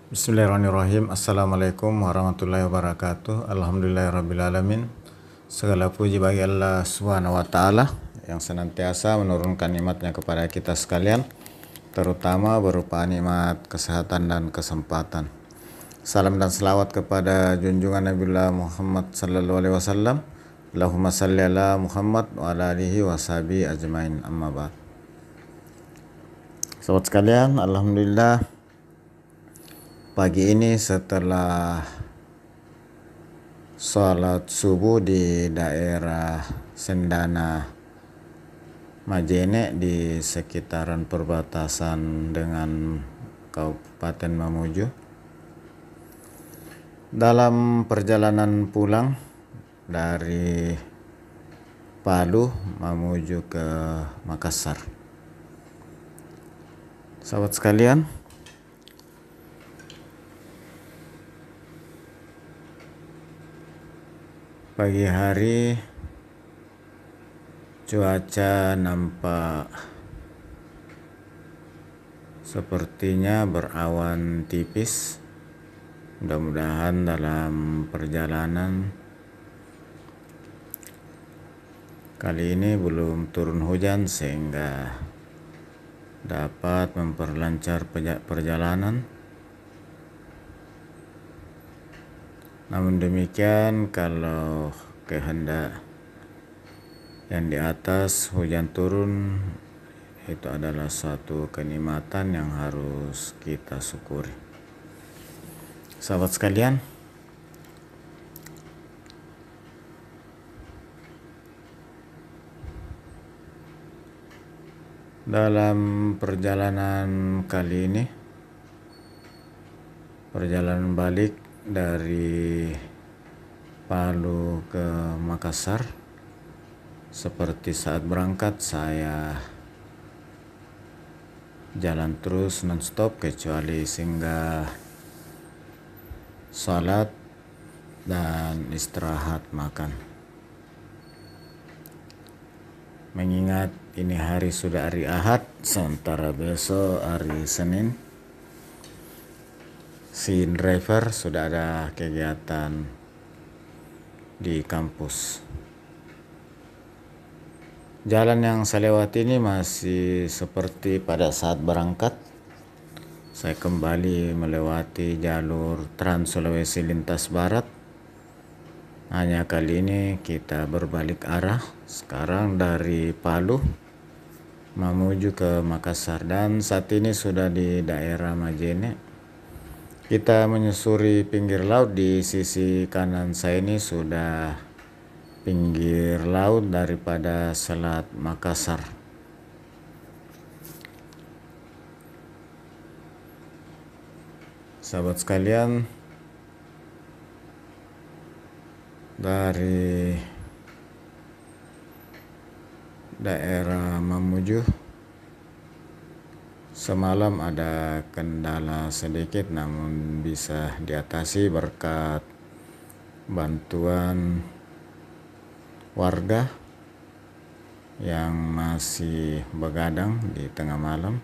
Bismillahirrahmanirrahim. Assalamualaikum warahmatullahi wabarakatuh. Alhamdulillahirrabbilalamin. Segala puji bagi Allah Subhanahu wa Ta'ala yang senantiasa menurunkan nikmatnya kepada kita sekalian, terutama berupa nikmat kesehatan dan kesempatan. Salam dan selawat kepada junjungan Nabiullah Muhammad sallallahu alaihi wasallam. Allahumma salli ala Muhammad wa ala alihi wa sahbihi ajmain, amma ba'd. Sobat sekalian, alhamdulillah pagi ini setelah sholat subuh di daerah Sendana Majene di sekitaran perbatasan dengan Kabupaten Mamuju, dalam perjalanan pulang dari Palu menuju ke Makassar. Sahabat sekalian, pagi hari cuaca nampak sepertinya berawan tipis. Mudah-mudahan dalam perjalanan kali ini belum turun hujan sehingga dapat memperlancar perjalanan. Namun demikian, kalau kehendak yang di atas hujan turun, itu adalah suatu kenikmatan yang harus kita syukuri. Sahabat sekalian, dalam perjalanan kali ini, perjalanan balik dari Palu ke Makassar, seperti saat berangkat saya jalan terus non-stop kecuali singgah sholat dan istirahat makan. Mengingat ini hari sudah hari Ahad, sementara besok hari Senin, si driver sudah ada kegiatan di kampus. Jalan yang saya lewati ini masih seperti pada saat berangkat. Saya kembali melewati jalur Trans Sulawesi lintas barat. Hanya kali ini kita berbalik arah. Sekarang dari Palu menuju ke Makassar, dan saat ini sudah di daerah Majene. Kita menyusuri pinggir laut. Di sisi kanan saya ini sudah pinggir laut daripada Selat Makassar. Sahabat sekalian, dari daerah Mamuju semalam ada kendala sedikit, namun bisa diatasi berkat bantuan warga yang masih begadang di tengah malam,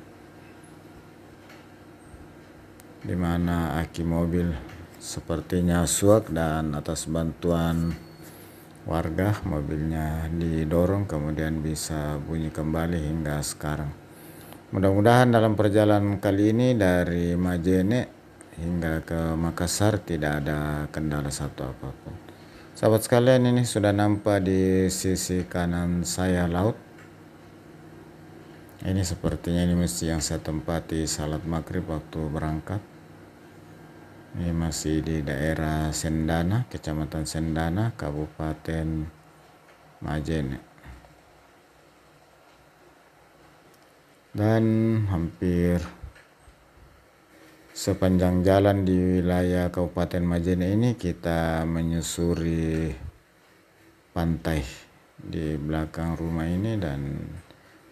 di mana aki mobil sepertinya suak, dan atas bantuan warga mobilnya didorong kemudian bisa bunyi kembali hingga sekarang. Mudah-mudahan dalam perjalanan kali ini dari Majene hingga ke Makassar tidak ada kendala satu apapun. Sahabat sekalian, ini sudah nampak di sisi kanan saya laut. Ini sepertinya ini masjid yang saya tempati salat maghrib waktu berangkat. Ini masih di daerah Sendana, Kecamatan Sendana, Kabupaten Majene. Dan hampir sepanjang jalan di wilayah Kabupaten Majene ini kita menyusuri pantai di belakang rumah ini, dan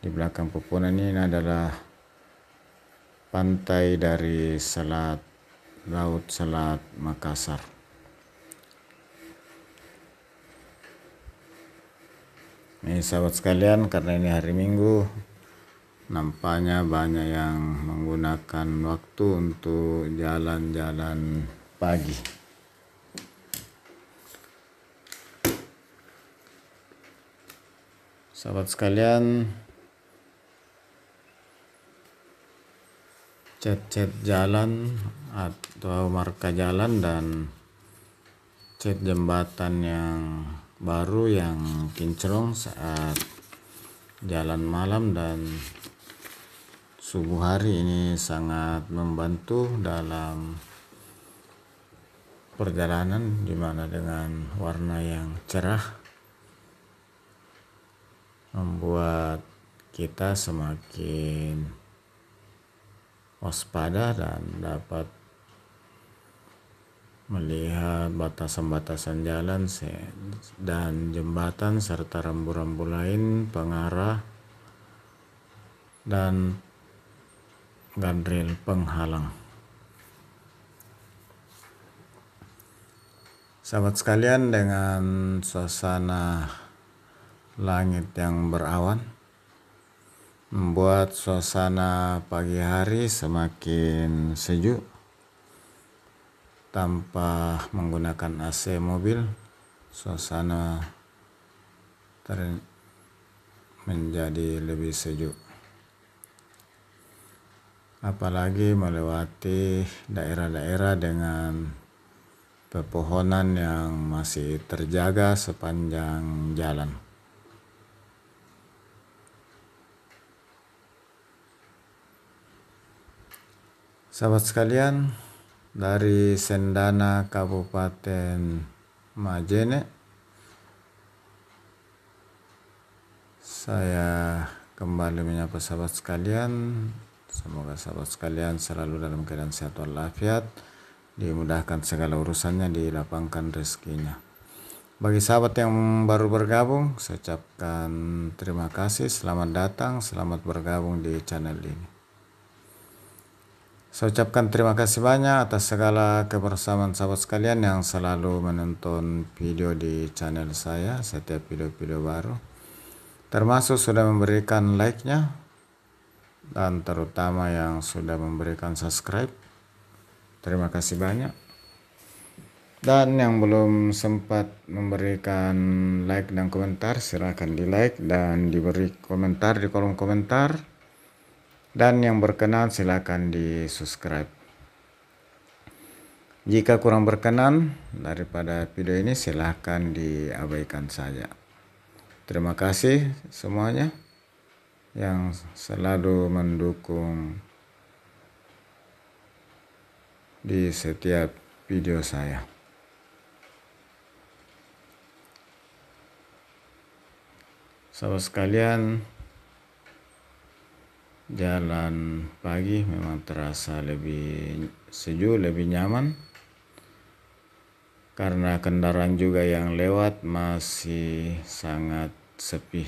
di belakang pepohonan ini adalah pantai dari Selat Laut Selat Makassar. Ini sahabat sekalian, karena ini hari Minggu, nampaknya banyak yang menggunakan waktu untuk jalan-jalan pagi. Sahabat sekalian, cat-cat jalan atau marka jalan dan cat jembatan yang baru yang kinclong saat jalan malam dan subuh hari ini sangat membantu dalam perjalanan, dimana dengan warna yang cerah membuat kita semakin waspada dan dapat melihat batasan-batasan jalan dan jembatan serta rambu-rambu lain pengarah dan guardrail penghalang. Sahabat sekalian, dengan suasana langit yang berawan membuat suasana pagi hari semakin sejuk. Tanpa menggunakan AC mobil, suasana menjadi lebih sejuk. Apalagi melewati daerah-daerah dengan pepohonan yang masih terjaga sepanjang jalan. Sahabat sekalian, dari Sendana Kabupaten Majene, saya kembali menyapa sahabat sekalian. Semoga sahabat sekalian selalu dalam keadaan sehat walafiat, dimudahkan segala urusannya, dilapangkan rezekinya. Bagi sahabat yang baru bergabung, saya ucapkan terima kasih, selamat datang, selamat bergabung di channel ini. Saya ucapkan terima kasih banyak atas segala kebersamaan sahabat sekalian yang selalu menonton video di channel saya, setiap video-video baru. Termasuk sudah memberikan like-nya, dan terutama yang sudah memberikan subscribe. Terima kasih banyak. Dan yang belum sempat memberikan like dan komentar, silakan di like dan diberi komentar di kolom komentar. Dan yang berkenan silakan di subscribe. Jika kurang berkenan daripada video ini, silakan diabaikan saja. Terima kasih semuanya yang selalu mendukung di setiap video saya. Sahabat sekalian, jalan pagi memang terasa lebih sejuk, lebih nyaman, karena kendaraan juga yang lewat masih sangat sepi.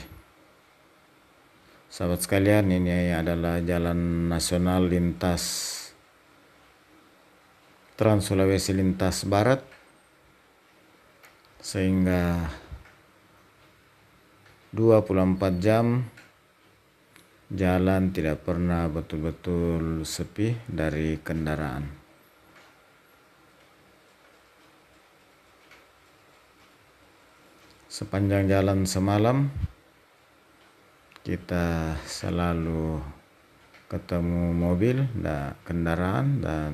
Sahabat sekalian, ini adalah jalan nasional lintas Trans Sulawesi lintas barat, sehingga 24 jam jalan tidak pernah betul-betul sepi dari kendaraan. Sepanjang jalan semalam kita selalu ketemu mobil dan kendaraan dan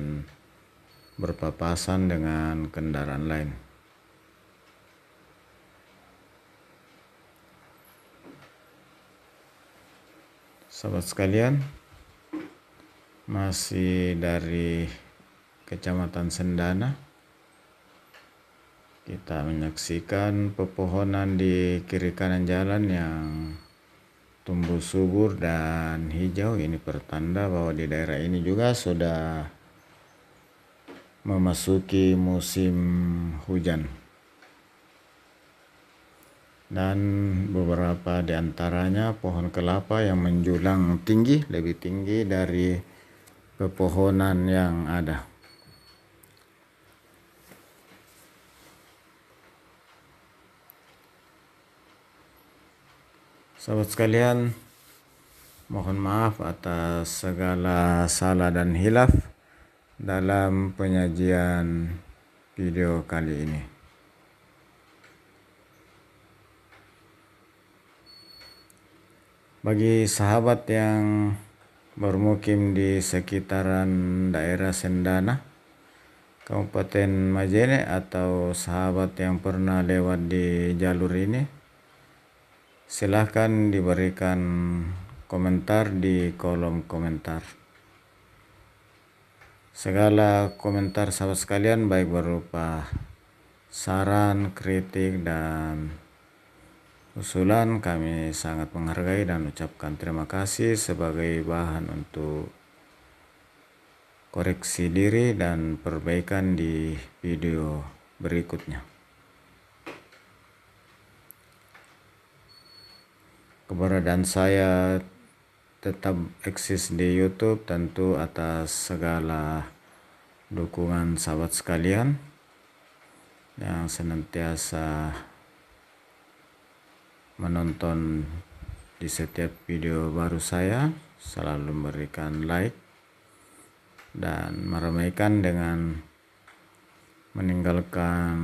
berpapasan dengan kendaraan lain. Sahabat sekalian, masih dari Kecamatan Sendana, kita menyaksikan pepohonan di kiri kanan jalan yang tumbuh subur dan hijau. Ini pertanda bahwa di daerah ini juga sudah memasuki musim hujan. Dan beberapa di antaranya pohon kelapa yang menjulang tinggi, lebih tinggi dari pepohonan yang ada. Sahabat sekalian, Mohon maaf atas segala salah dan hilaf dalam penyajian video kali ini. Bagi sahabat yang bermukim di sekitaran daerah Sendana, Kabupaten Majene, atau sahabat yang pernah lewat di jalur ini, silahkan diberikan komentar di kolom komentar. Segala komentar sahabat sekalian, baik berupa saran, kritik, dan usulan, kami sangat menghargai dan ucapkan terima kasih sebagai bahan untuk koreksi diri dan perbaikan di video berikutnya. Keberadaan saya tetap eksis di YouTube tentu atas segala dukungan sahabat sekalian yang senantiasa menonton di setiap video baru saya, selalu memberikan like dan meramaikan dengan meninggalkan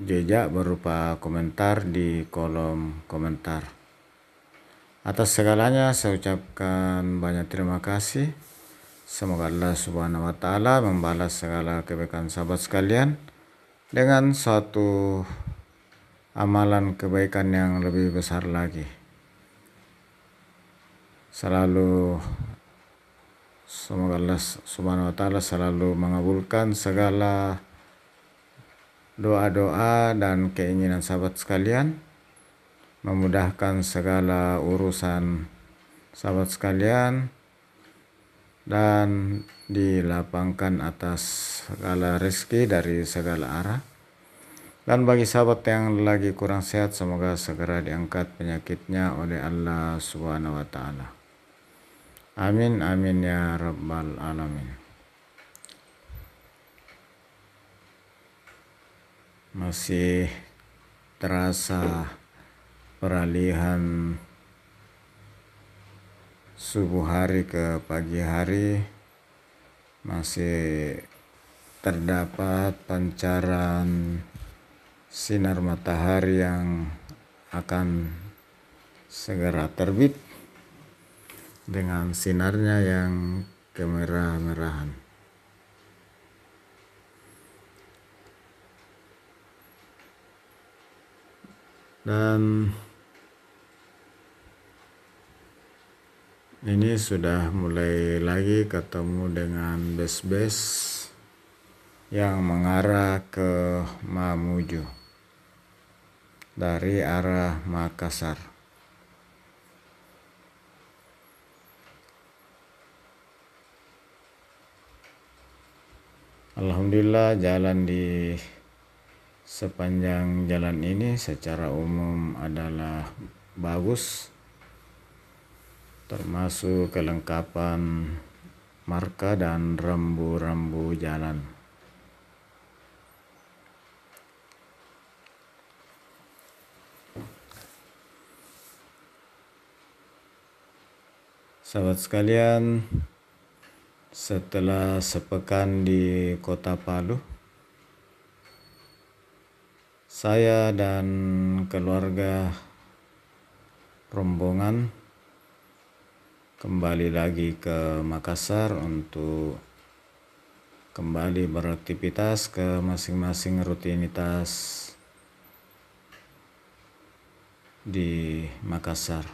jejak berupa komentar di kolom komentar. Atas segalanya saya ucapkan banyak terima kasih. Semoga Allah Subhanahu wa Ta'ala membalas segala kebaikan sahabat sekalian dengan suatu amalan kebaikan yang lebih besar lagi. Semoga Allah Subhanahu wa Ta'ala selalu mengabulkan segala doa-doa dan keinginan sahabat sekalian, memudahkan segala urusan sahabat sekalian, dan dilapangkan atas segala rezeki dari segala arah. Dan bagi sahabat yang lagi kurang sehat, semoga segera diangkat penyakitnya oleh Allah Subhanahu wa Ta'ala. Amin, amin ya rabbal alamin. Masih terasa peralihan subuh hari ke pagi hari, masih terdapat pancaran sinar matahari yang akan segera terbit dengan sinarnya yang kemerah-merahan. Dan ini sudah mulai lagi ketemu dengan bus-bus yang mengarah ke Mamuju dari arah Makassar. Alhamdulillah, jalan di sepanjang jalan ini secara umum adalah bagus, termasuk kelengkapan marka dan rambu-rambu jalan. Sahabat sekalian, setelah sepekan di Kota Palu, saya dan keluarga rombongan kembali lagi ke Makassar untuk kembali beraktivitas ke masing-masing rutinitas di Makassar.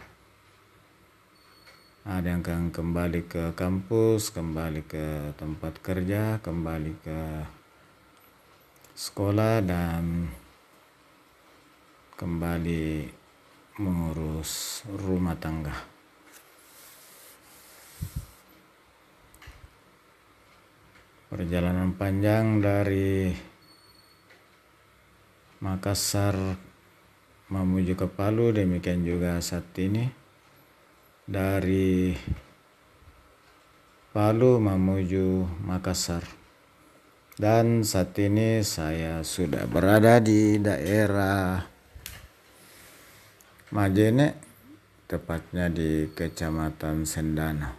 Ada yang akan kembali ke kampus, kembali ke tempat kerja, kembali ke sekolah, dan kembali mengurus rumah tangga. Perjalanan panjang dari Makassar menuju ke Palu, demikian juga saat ini dari Palu menuju Makassar. Dan saat ini saya sudah berada di daerah Majene, tepatnya di Kecamatan Sendana.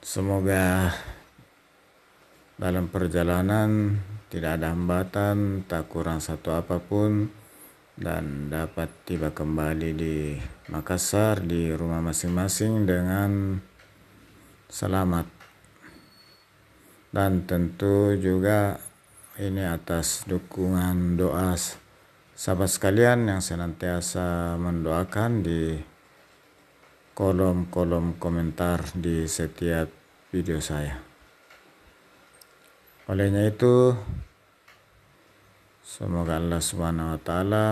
Semoga dalam perjalanan tidak ada hambatan, tak kurang satu apapun, dan dapat tiba kembali di Makassar di rumah masing-masing dengan selamat. Dan tentu juga ini atas dukungan doa sahabat sekalian yang senantiasa mendoakan di kolom-kolom komentar di setiap video saya. Olehnya itu, semoga Allah Subhanahu wa Ta'ala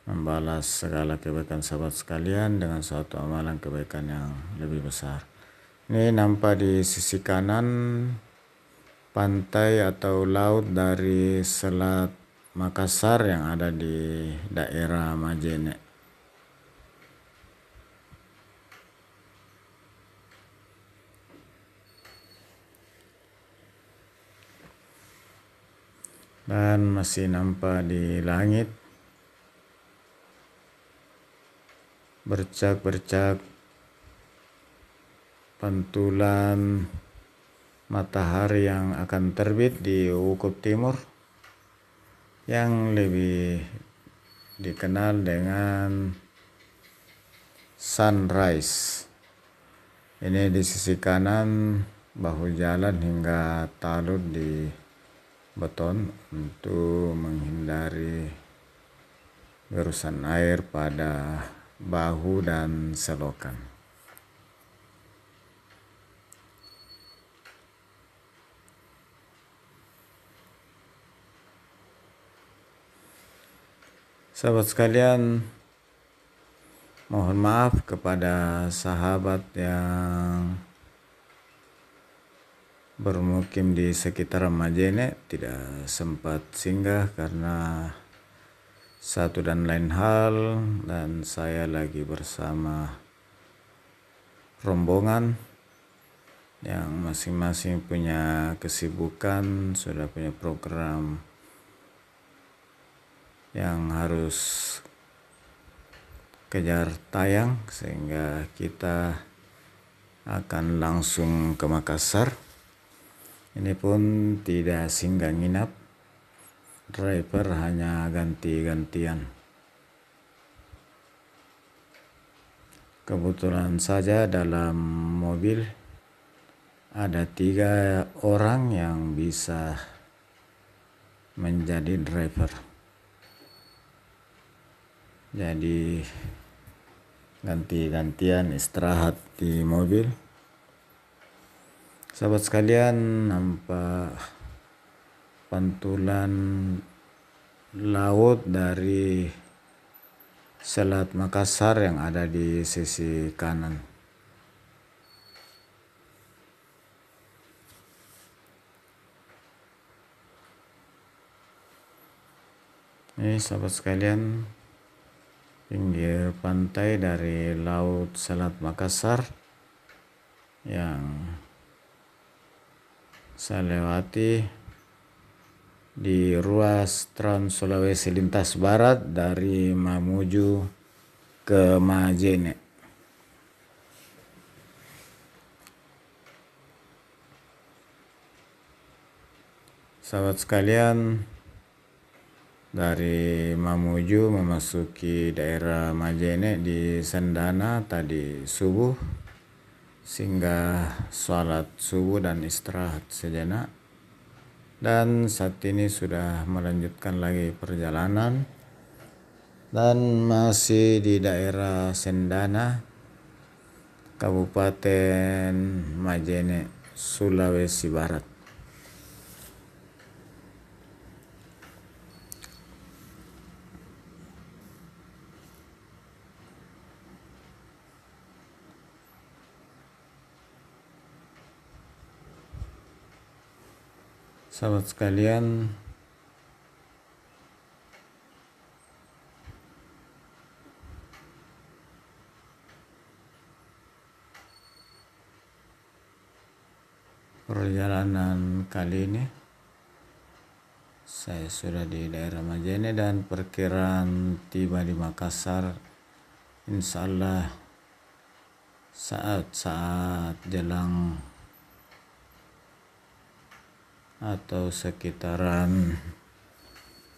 membalas segala kebaikan sahabat sekalian dengan suatu amalan kebaikan yang lebih besar. Ini nampak di sisi kanan pantai atau laut dari Selat Makassar yang ada di daerah Majene. Dan masih nampak di langit bercak-bercak pantulan matahari yang akan terbit di Wukuf Timur yang lebih dikenal dengan sunrise. Ini di sisi kanan bahu jalan hingga talut di beton untuk menghindari gerusan air pada bahu dan selokan. Sahabat sekalian, mohon maaf kepada sahabat yang bermukim di sekitar Majene tidak sempat singgah karena satu dan lain hal, dan saya lagi bersama rombongan yang masing-masing punya kesibukan, sudah punya program yang harus kejar tayang, sehingga kita akan langsung ke Makassar. Ini pun tidak singgah nginap, driver hanya ganti-gantian. Kebetulan saja dalam mobil ada 3 orang yang bisa menjadi driver. Jadi ganti-gantian istirahat di mobil. Sahabat sekalian, nampak pantulan laut dari Selat Makassar yang ada di sisi kanan. Ini sahabat sekalian, pinggir pantai dari Laut Selat Makassar yang saya lewati di ruas Trans Sulawesi Lintas Barat dari Mamuju ke Majene. Sahabat sekalian, dari Mamuju memasuki daerah Majene di Sendana tadi subuh, singgah sholat subuh dan istirahat sejenak, dan saat ini sudah melanjutkan lagi perjalanan dan masih di daerah Sendana, Kabupaten Majene, Sulawesi Barat. Sahabat sekalian, perjalanan kali ini Saya sudah di daerah Majene dan perkiraan tiba di Makassar insya Allah saat-saat jelang atau sekitaran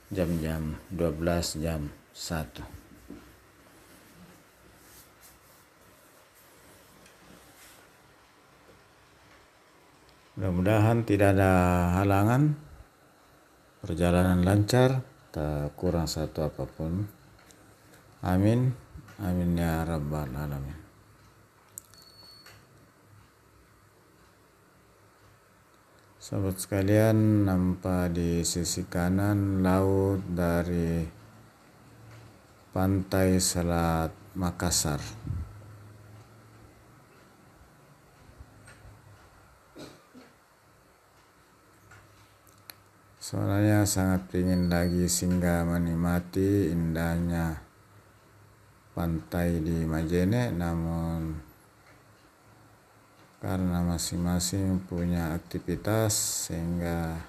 jam-jam 12 jam 1. Mudah-mudahan tidak ada halangan, perjalanan lancar, tak kurang satu apapun. Amin, amin ya rabbal alamin. Sahabat sekalian, nampak di sisi kanan laut dari pantai Selat Makassar. Soalnya sangat ingin lagi singgah menikmati indahnya pantai di Majene, namun karena masing-masing punya aktivitas sehingga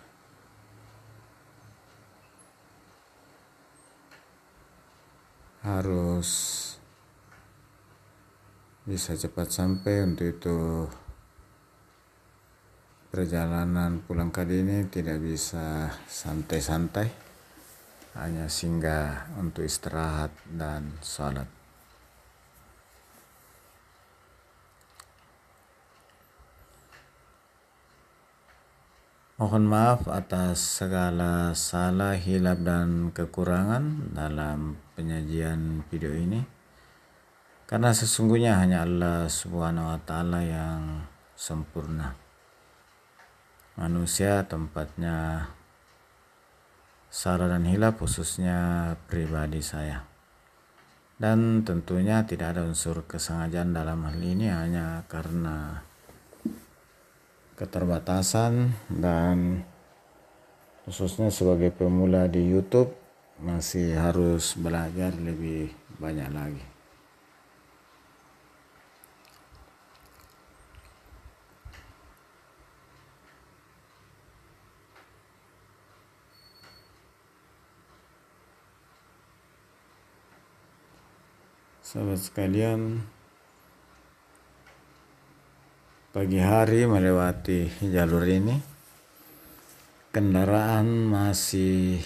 harus bisa cepat sampai. Untuk itu perjalanan pulang kali ini tidak bisa santai-santai, hanya singgah untuk istirahat dan sholat. Mohon maaf atas segala salah, hilap, dan kekurangan dalam penyajian video ini, karena sesungguhnya hanya Allah Subhanahu wa Ta'ala yang sempurna. Manusia tempatnya salah dan hilap, khususnya pribadi saya. Dan tentunya tidak ada unsur kesengajaan dalam hal ini, hanya karena keterbatasan dan khususnya sebagai pemula di YouTube masih harus belajar lebih banyak lagi. Sahabat sekalian, pagi hari melewati jalur ini, kendaraan masih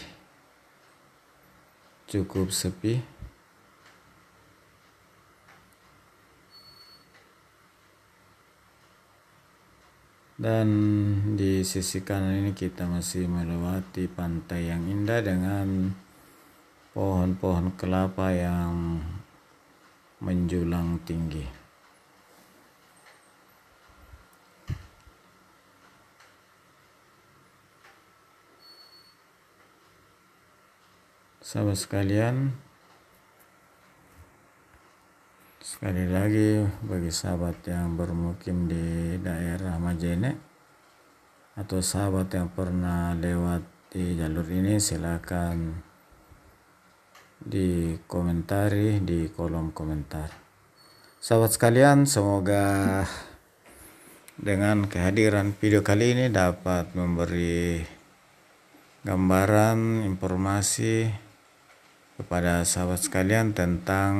cukup sepi. Dan di sisi kanan ini kita masih melewati pantai yang indah dengan pohon-pohon kelapa yang menjulang tinggi. Sahabat sekalian, sekali lagi bagi sahabat yang bermukim di daerah Majene atau sahabat yang pernah lewat di jalur ini, silakan dikomentari di kolom komentar. Sahabat sekalian, semoga dengan kehadiran video kali ini dapat memberi gambaran, informasi kepada sahabat sekalian tentang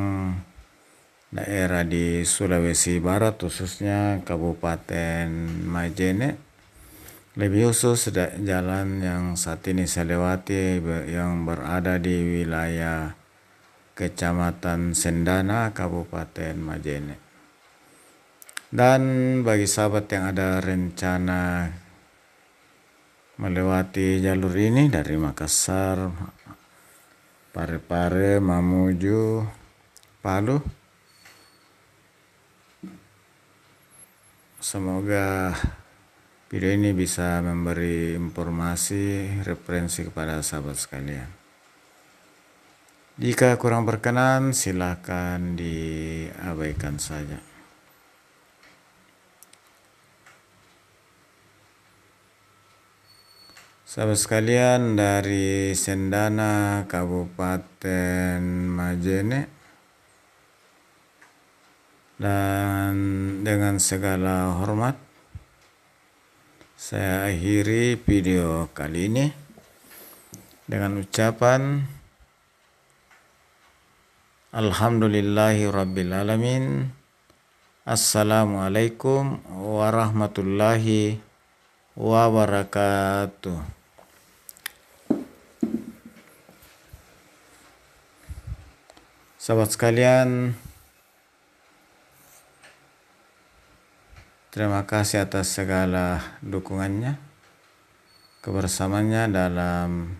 daerah di Sulawesi Barat, khususnya Kabupaten Majene. Lebih khusus jalan yang saat ini saya lewati yang berada di wilayah Kecamatan Sendana, Kabupaten Majene. Dan bagi sahabat yang ada rencana melewati jalur ini dari Makassar, Parepare, Mamuju, Palu, semoga video ini bisa memberi informasi, referensi kepada sahabat sekalian. Jika kurang berkenan, silakan diabaikan saja. Sahabat sekalian, dari Sendana, Kabupaten Majene, dan dengan segala hormat saya akhiri video kali ini. dengan ucapan Alhamdulillahi Rabbil Alamin. Assalamualaikum warahmatullahi wabarakatuh. Sahabat sekalian, terima kasih atas segala dukungannya, kebersamaannya dalam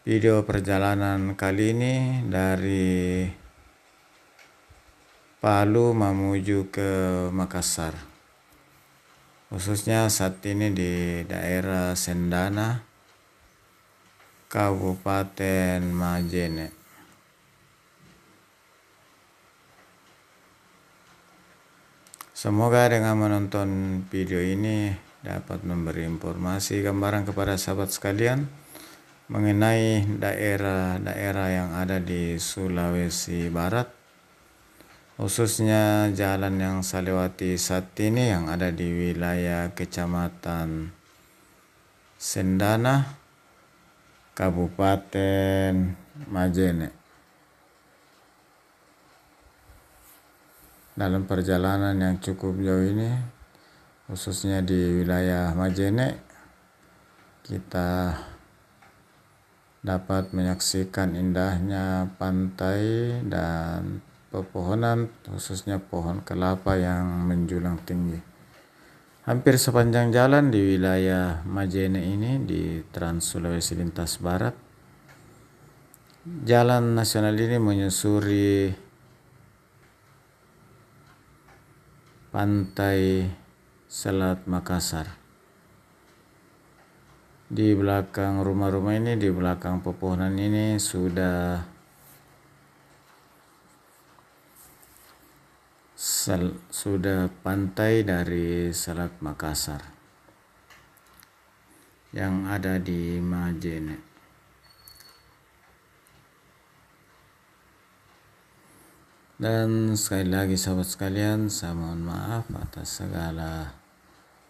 video perjalanan kali ini dari Palu menuju ke Makassar, khususnya saat ini di daerah Sendana, Kabupaten Majene. Semoga dengan menonton video ini dapat memberi informasi gambaran kepada sahabat sekalian mengenai daerah-daerah yang ada di Sulawesi Barat, khususnya jalan yang saya lewati saat ini yang ada di wilayah Kecamatan Sendana, Kabupaten Majene. Dalam perjalanan yang cukup jauh ini, khususnya di wilayah Majene, kita dapat menyaksikan indahnya pantai dan pepohonan, khususnya pohon kelapa yang menjulang tinggi. Hampir sepanjang jalan di wilayah Majene ini di Trans Sulawesi Lintas Barat, jalan nasional ini menyusuri pantai Selat Makassar. Di belakang rumah-rumah ini, di belakang pepohonan ini sudah pantai dari Selat Makassar yang ada di Majene. Dan sekali lagi sahabat sekalian, saya mohon maaf atas segala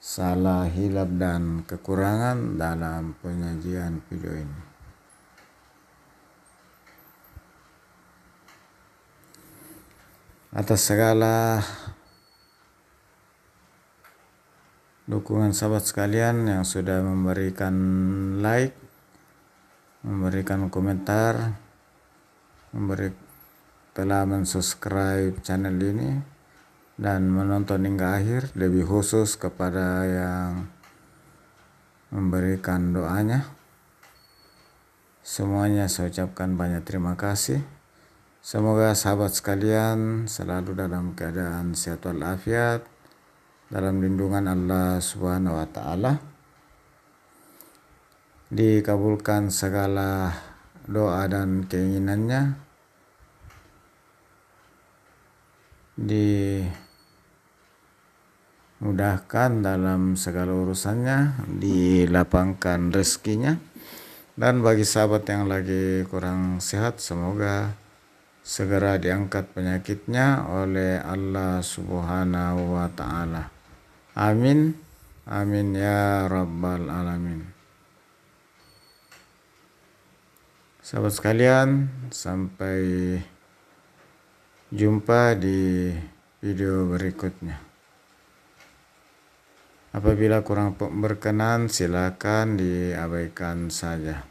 salah, hilap, dan kekurangan dalam penyajian video ini. Atas segala dukungan sahabat sekalian yang sudah memberikan like, memberikan komentar, telah mensubscribe channel ini dan menonton hingga akhir, lebih khusus kepada yang memberikan doanya. Semuanya saya ucapkan banyak terima kasih. Semoga sahabat sekalian selalu dalam keadaan sehat walafiat, dalam lindungan Allah Subhanahu wa Ta'ala. Dikabulkan segala doa dan keinginannya, dimudahkan dalam segala urusannya, dilapangkan rezekinya. Dan bagi sahabat yang lagi kurang sehat, semoga segera diangkat penyakitnya oleh Allah Subhanahu wa Ta'ala. Amin, amin ya Rabbal Alamin. Sahabat sekalian, sampai jumpa di video berikutnya. Apabila kurang berkenan, silakan diabaikan saja.